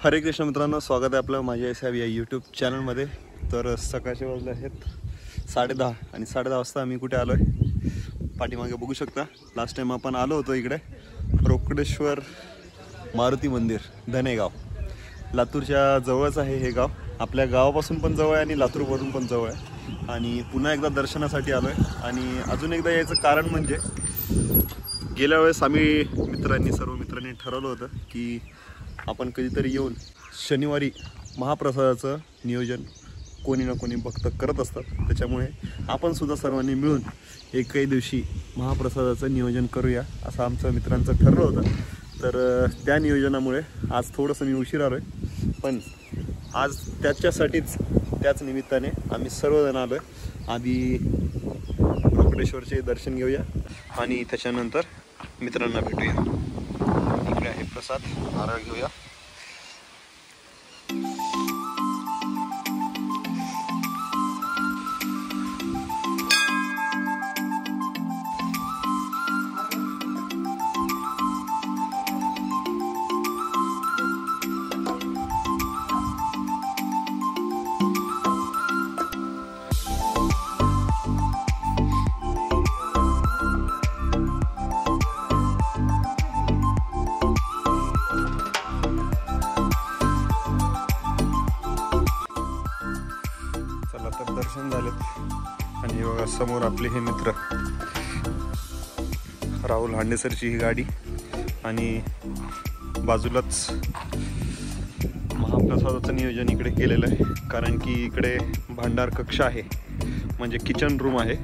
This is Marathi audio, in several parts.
हरे कृष्ण मित्रांनो, स्वागत आहे आपलं माझ्या साहेब या यूट्यूब चॅनलमध्ये. तर सकाळचे वाजले आहेत 10:30 आणि 10:30 वाजता आम्ही कुठे आलो आहे पाठीमागे बघू शकता. लास्ट टाइम आपण आलो होतो इकडे रोकडेश्वर मारुती मंदिर, धनेगाव. लातूरच्या जवळच आहे हे गाव. आपल्या गावापासून पण जवळ आहे आणि लातूरवरून पण जवळ आहे. आणि पुन्हा एकदा दर्शनासाठी आलो आहे. आणि अजून एकदा यायचं कारण म्हणजे गेल्या वेळेस आम्ही सर्व मित्रांनी ठरवलं होतं की आपण कधीतरी येऊन शनिवारी महाप्रसादाचं नियोजन कोणी ना कोणी भक्त करत असतात. त्याच्यामुळे आपण सुद्धा सर्वांनी मिळून एकही दिवशी महाप्रसादाचं नियोजन करूया असं आमचं मित्रांचं ठरलं होतं. तर त्या नियोजनामुळे आज थोडंसं मी उशीर आलो आहे, पण आज त्याच निमित्ताने आम्ही सर्वजण आलो आहे. आधी रोकडेश्वरचे दर्शन घेऊया आणि त्याच्यानंतर मित्रांना भेटूया. इकडे आहे प्रसाद, नारळ घेऊया. दर्शन झालेत आणि बघा समोर आपले हे मित्र राहुल हांडेसरची ही गाडी आणि बाजूलाच महाप्रसादाचं नियोजन इकडे केलेलं आहे. कारण की इकडे भांडार कक्ष आहे, म्हणजे किचन रूम आहे.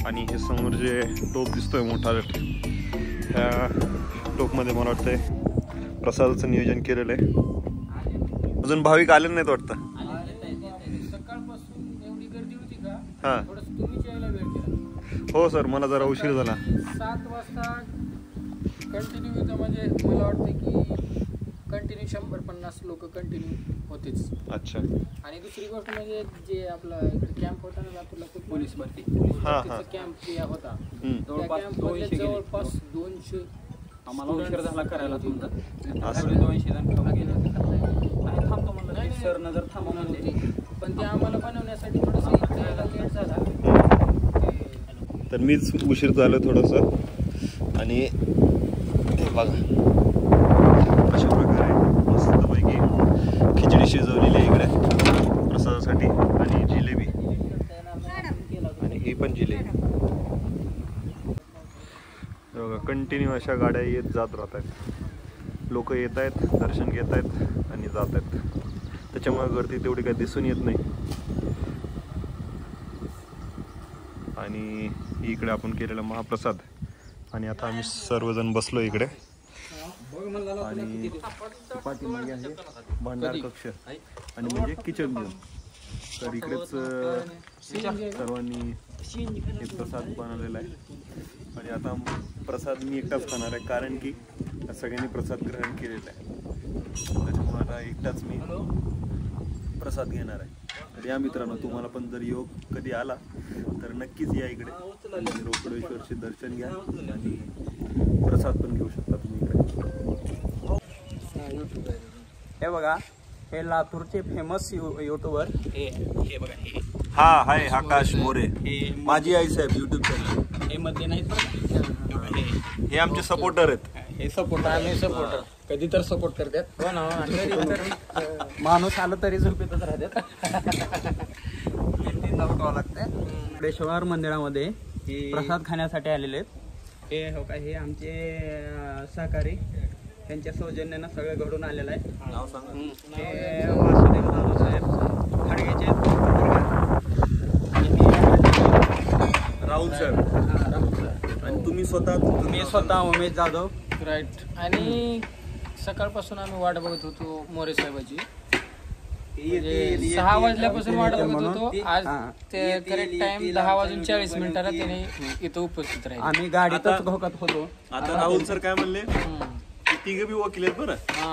आणि हे समोर जे टोप दिसतोय मोठा, ह्या टोपमध्ये मला वाटतंय प्रसादाचं नियोजन केलेलं आहे. अजून भाविक आले नाहीत वाटतं. हां हो सर, मला जरा उशीर झाला. 7 वाजता कंटिन्यू होतं, म्हणजे मला वाटतं की कंटिन्यू 150 लोक कंटिन्यू होतेच. अच्छा. आणि दुसरी गोष्ट म्हणजे जे आपला इकडे कॅम्प होता ना लातूरला, पोलीस भरती कॅम्प होता, जवळपास 200 आम्हाला उशीर झाला करायला. तुमचा 200 जण खाऊ गेले आणि थांबतो म्हणलं सर नजर थांबा म्हणले, पण ते आम्हाला बनवण्यासाठी थोडंसं लेट झाला. तर मीच उशीर झालो थोडंसं. आणि हे बघा अशा प्रकारे मस्तपैकी खिचडी शिजवलेली आहे इकडे प्रसादासाठी, आणि जिलेबी, आणि ही पण जिलेबी. बघा कंटिन्यू अशा गाड्या येत जात राहत आहेत. लोक येत आहेत, दर्शन घेत आहेत आणि जात आहेत. त्याच्यामुळे गर्दी तेवढी काही दिसून येत नाही. आणि इकडे आपण केलेला महाप्रसाद, आणि आता आम्ही सर्वजण बसलो इकडे. आणि पाठीमागे आहे भांडार कक्ष आणि म्हणजे किचन रूम. तर इकडेच सर्वांनी एक प्रसाद बनवलेला आहे. आणि आता प्रसाद मी एकटाच खाणार आहे, कारण की सगळ्यांनी प्रसाद ग्रहण केलेला आहे. त्याच्यामुळे आता एकटाच मी प्रसाद घेणार आहे. तर या मित्रांनो, तुम्हाला पण जर योग कधी आला तर नक्कीच या इकडे. रोकडेश्वरचे दर्शन घ्या आणि प्रसाद पण घेऊ शकता तुम्ही इकडे. हे बघा, हे लातूरचे फेमस युट्यूबर हे बघा, हे हा हाय आकाश मोरे, माझी आई साहेब यूट्यूब चॅनल. हे मध्ये नाहीत, हे आमचे सपोर्टर आहेत. हे सपोर्टर, आम्ही सपोर्टर कधी तर सपोर्ट करतात. हो ना, माणूस आलं तरी झोपेतच राहतात. लागतंय. रोकडेश्वर मंदिरामध्ये प्रसाद खाण्यासाठी आलेले आहेत. हे हो का, हे आमचे सहकारी, त्यांच्या सौजन्यानं सगळं घडून आलेलं आहे. हे वासुदेव जाधव साहेब खाडगेचे, राहुल सर. आणि तुम्ही स्वतः उमेश जाधव, राईट. आणि सकाळपासून आम्ही वाट बघत होतो मोरे साहेबाची. 6 वाजल्यापासून वाट बघत होतो. आज ते करेक्ट टाइम 10:40 त्याने इथं उपस्थित राहिले. आम्ही गाडीतच भोगत होतो. आता राहुल सर काय म्हणले, तिघे बी वकील आहेत बरं. हा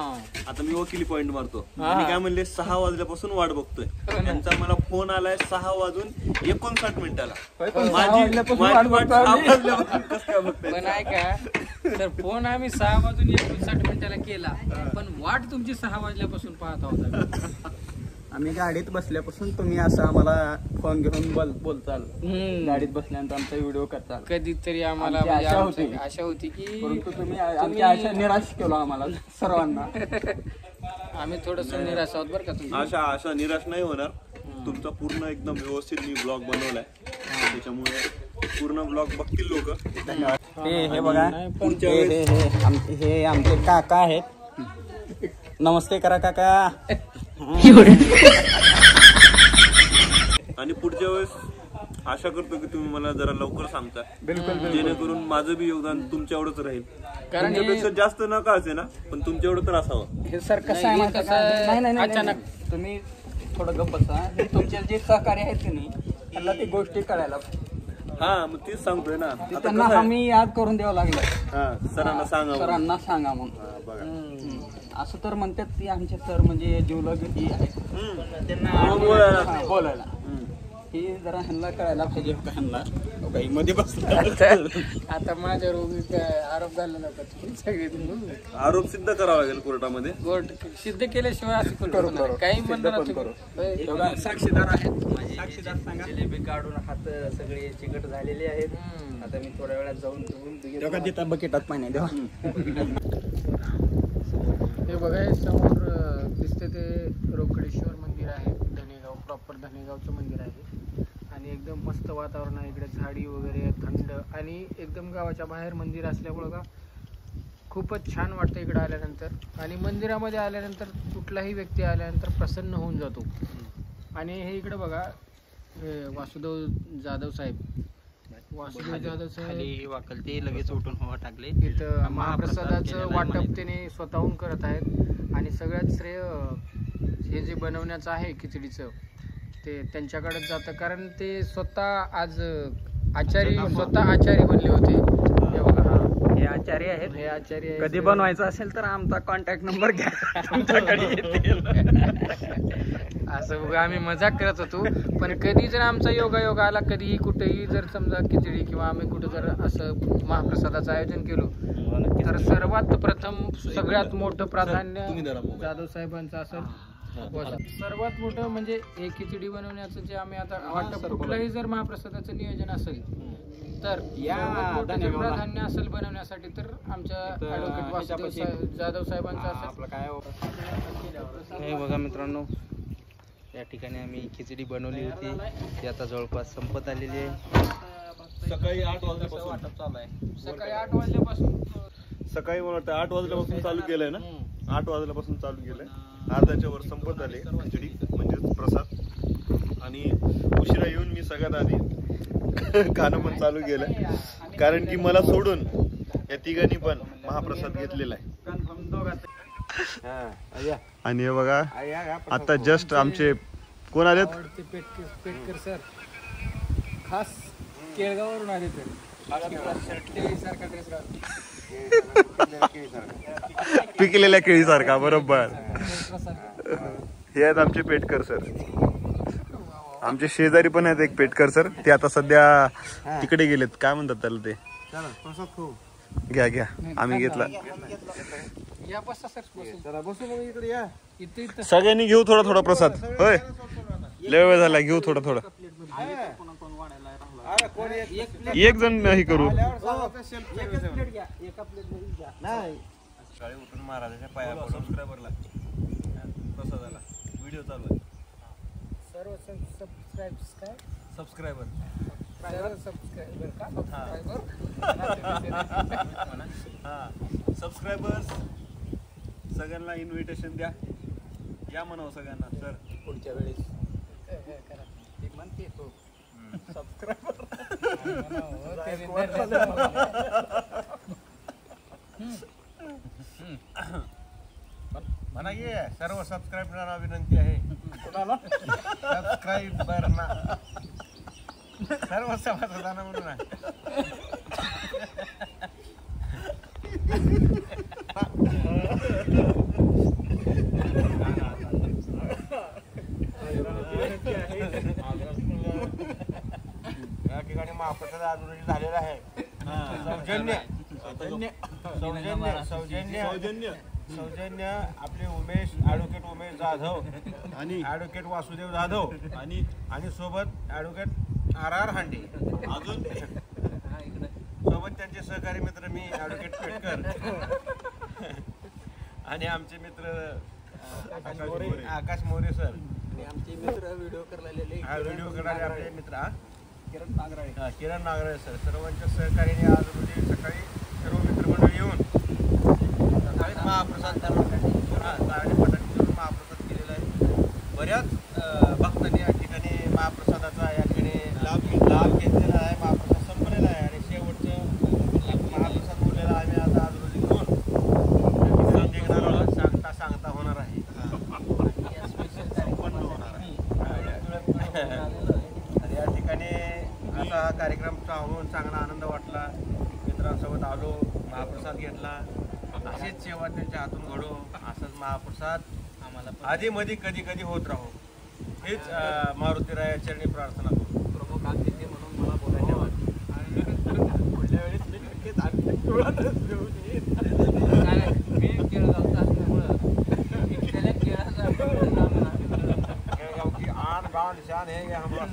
आता मी वकिली पॉइंट मारतो. मी काय म्हणले 6 वाजल्यापासून वाट बघतोय. त्यांचा मला फोन आलाय 6 वाजून 59 मिनिटाला. माझी वाट 6 वाजल्यापासून कसं काय बघताय? पण ऐका तर फोन आम्ही 6 वाजून 59 मिनिटाला केला, पण वाट तुमची 6 वाजल्यापासून पाहत आहोत. आम्ही गाडीत बसल्यापासून तुम्ही असं आम्हाला फोन घेऊन बोलताल. गाडीत बसल्यानंतर आमचा व्हिडिओ करताल. कधीतरी आम्हाला आमची आशा होती की परंतु तुम्ही आमची आशा निराश केलो आम्हाला सर्वांना. आम्ही थोडस निराश आहोत बरं का तुम्ही. अशा निराश नाही होणार. तुमचा पूर्ण एकदम व्यवस्थित मी ब्लॉग बनवलाय, त्याच्यामुळे पूर्ण ब्लॉग बघतील लोक. हे बघा, हे आमचे काका आहेत. नमस्ते करा काका. आणि पुढच्या वेळेस आशा करतो की तुम्ही मला जरा लवकर सांगता, जेणेकरून माझं बी योगदान तुमच्या एवढंच राहील. कारण तुमच्यापेक्षा जास्त नका असे ना, पण तुमच्या एवढं तर असावं. हे सर कसं आहे माहिती आहे का? नाही अचानक तुम्ही थोडं गप्प बसा. हे तुमचे जे सहकारी आहेत की नाही, त्यांना ती गोष्टी कळायला. हा मग तेच सांगतोय ना. त्यांना आम्ही याद करून द्यावं लागलं. सरांना सांगा म्हणून. बघा असं तर म्हणतात की आमचे सर म्हणजे जीवलग ही आहेत. त्यांना बोलायला हे जरा ह्यांना कळायला पाहिजे. ह्यांना मध्ये बसलं आता माझ्यावर आरोप घालला नका तुम्ही सगळे. आरोप सिद्ध करावा लागेल कोर्टामध्ये. कोर्ट सिद्ध केल्याशिवाय असं करू काही म्हणणार. साक्षीदार आहेत माझे. साक्षीदार सांगा. जिलेबी काढून हात सगळे चिकट झालेले आहेत. आता मी थोड्या वेळात जाऊन धुवून बकेटात पाणी देवा. हे बघा, हे समोर दिसते ते रोकडेश्वर मंदिर आहे. धनेगाव प्रॉपर धनेगावचं मंदिर आहे. आणि एकदम मस्त वातावरण आहे इकडे, झाडी वगैरे थंड, आणि एकदम गावाच्या बाहेर मंदिर असल्यामुळं का खूपच छान वाटतं इकडे आल्यानंतर. आणि मंदिरामध्ये आल्यानंतर कुठलाही व्यक्ती आल्यानंतर प्रसन्न होऊन जातो. आणि हे इकडे बघा, हे वासुदेव जाधव साहेब वाकल ते लगेच उठून हवा टाकले. इथं महाप्रसादाचं वाटप त्याने स्वतःहून करत आहेत. आणि सगळ्यात श्रेय हे जे बनवण्याचं आहे खिचडीचं ते त्यांच्याकडेच जातं, कारण ते स्वतः आज आचारी बनले होते. हे बघा, हे आचार्य आहेत. हे आचार्य कधी बनवायचं असेल तर आमचा कॉन्टॅक्ट नंबर घ्या, तुमच्याकडे येतील. असं बघा, आम्ही मजाक करत होतो. पण कधी जर आमचा योगायोग आला, कधीही कुठेही जर समजा खिचडी किंवा आम्ही कुठं जर असं महाप्रसादाचं आयोजन केलो, तर सर्वात प्रथम सगळ्यात मोठं प्राधान्य जाधव साहेबांचं असेल. सर्वात मोठं म्हणजे हे खिचडी बनवण्याचं जे आम्ही आता वाटतं, कुठलंही जर महाप्रसादाचं नियोजन असेल तर या प्राधान्य असेल बनवण्यासाठी, तर आमच्या ॲडव्होकेट वासुदेव जाधव साहेबांचं असेल. हे बघा मित्रांनो, या ठिकाणी आम्ही खिचडी बनवली होती. ती आता जवळपास संपत आलेली आहे. सकाळी 8 वाजल्यापासून वाटप चालू आहे. सकाळी 8 वाजल्यापासून, सकाळी मला वाटतं 8 वाजल्यापासून चालू केलंय ना. 8 वाजल्यापासून चालू केलंय. अर्ध्याच्या वर संपत आले खिचडी म्हणजे प्रसाद. आणि उशिरा येऊन मी सगळ्यात आधी खाणं पण चालू केलंय, कारण की मला सोडून या तिघांनी पण महाप्रसाद घेतलेला आहे. आणि हे बघा, आता जस्ट आमचे कोण आलेत? पेटकर सर खास केळगाववरून आले. पिकलेल्या केळीसारखा, बरोबर. हे आहेत आमचे पेटकर सर. आमचे शेजारी पण आहेत एक पेटकर सर. ते आता सध्या तिकडे गेलेत. काय म्हणतात त्याला ते? घ्या आम्ही घेतला. सगळ्यांनी घेऊ थोडा प्रसाद. होय, लय वेळ झाला, घेऊ थोडा. एक जण हे करू. सकाळी उठून महाराजाच्या पाया पडून सबस्क्रायबरला प्रसादाला व्हिडिओ चालू आहे. सर्व सबस्क्रायबर सबस्क्रायबर्स सगळ्यांना इन्व्हिटेशन द्या. या म्हणावं सगळ्यांना. सर पुढच्या वेळेस म्हणते तो सबस्क्रायबर म्हणा की सर्व सबस्क्रायबरांना विनंती आहे. कोणाला? सबस्क्रायबरना, सर्व सभासदांना म्हणून. आज रोजी झालेला आहे. सौजन्य आपले ॲडव्होकेट उमेश जाधव आणि ॲडव्होकेट वासुदेव जाधव आणि सोबत ॲडव्होकेट RR हांडे, अजून सोबत त्यांचे सहकारी मित्र मी ॲडव्होकेट पेटकर आणि आमचे मित्र आकाश मोरे सर आणि आमचे मित्र व्हिडिओ करलेले आपले मित्र किरण नागराळे सर, सर्वांच्या सहकार्याने आज रोजी सकाळी सर्व मित्रमंडळी येऊन सकाळी महाप्रसाद महाप्रसाद केलेला आहे. बऱ्याच भक्तांनी या ठिकाणी महाप्रसादाचा या ठिकाणी लाभ घेतलेला आहे. महाप्रसाद संपलेला आहे आणि शेवटचं महाप्रसाद बोललेला आम्ही आता आज रोजी घेऊन सांगता होणार आहे. या ठिकाणी असा हा कार्यक्रम होऊन चांगला आनंद वाटला. मित्रांसोबत आलो, महाप्रसाद घेतला. अशीच सेवा त्यांच्या हातून घडो, असाच महाप्रसाद आम्हाला आधी मध्ये कधी कधी होत राहो, हेच मारुतीराया चरणी प्रार्थना करू. प्रमुख अतिथी म्हणून मला बोलायला पुढल्या वेळेस मी नक्कीच केळगावची आन बाण शान हे घ्या आम्हाला.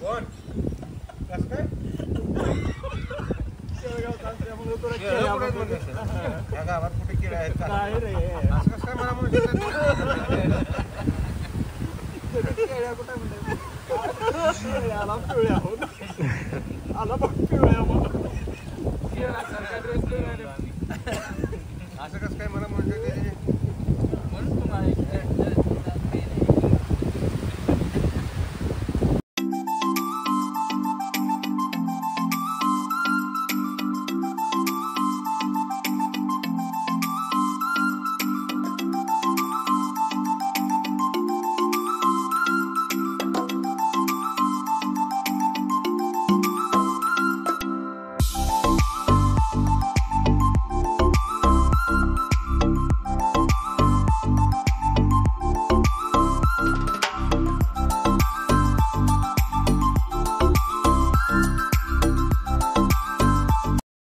कोण कसं काय या गावात कुठे केळे आहेत का? असं कसं काय मला म्हणू शकत? आला बघ पिवळ्या